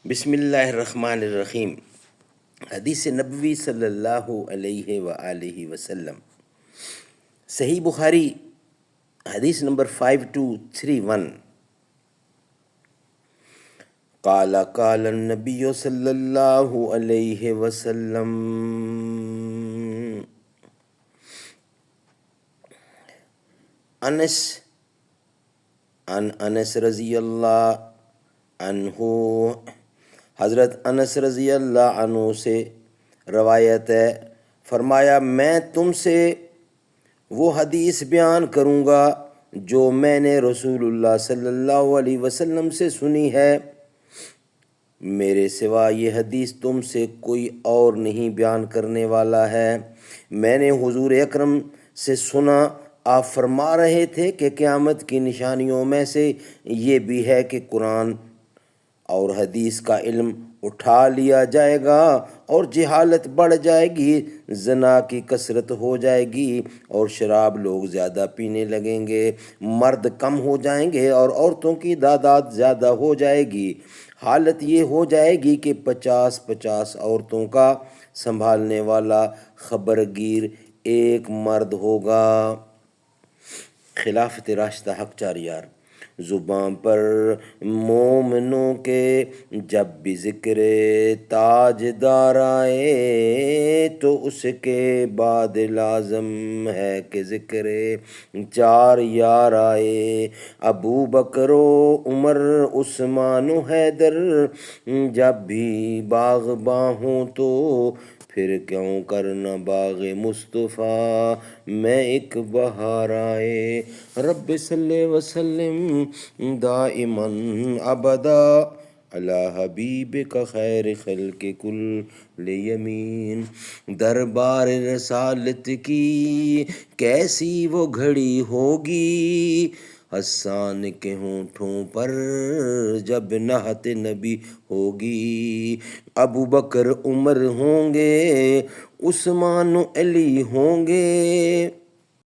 بسم اللہ الرحمن الرحیم۔ حدیث نبوی صلی اللہ علیہ وآلہ وسلم، صحیح بخاری، حدیث نمبر 5231۔ قال قال النبی صلی اللہ علیہ وسلم، انس رضی اللہ عنہ، حضرت انس رضی اللہ عنہ سے روایت ہے، فرمایا میں تم سے وہ حدیث بیان کروں گا جو میں نے رسول اللہ صلی اللہ علیہ وسلم سے سنی ہے، میرے سوا یہ حدیث تم سے کوئی اور نہیں بیان کرنے والا ہے۔ میں نے حضور اکرم سے سنا، آپ فرما رہے تھے کہ قیامت کی نشانیوں میں سے یہ بھی ہے کہ قرآن اور حدیث کا علم اٹھا لیا جائے گا اور جہالت بڑھ جائے گی، زنا کی کثرت ہو جائے گی اور شراب لوگ زیادہ پینے لگیں گے، مرد کم ہو جائیں گے اور عورتوں کی تعداد زیادہ ہو جائے گی۔ حالت یہ ہو جائے گی کہ 50 عورتوں کا سنبھالنے والا خبرگیر ایک مرد ہوگا۔ خلافت راشدہ حق چاریار، زبان پر مومنوں کے جب بھی ذکر تاجدار آئے تو اس کے بعد لازم ہے کہ ذکر 4 یار آئے، ابو بکر و عمر عثمان و حیدر، جب بھی باغباں ہوں تو پھر کیوں کرنا باغ مصطفیٰ میں ایک بہار آئے۔ رب صلی وسلم دائماً ابدا علی حبیبک خیر خلق کل یمین۔ دربار رسالت کی کیسی وہ گھڑی ہوگی، حسان کے ہونٹوں پر جب نعت نبی ہوگی، ابو بکر عمر ہوں گے، عثمان و علی ہوں گے،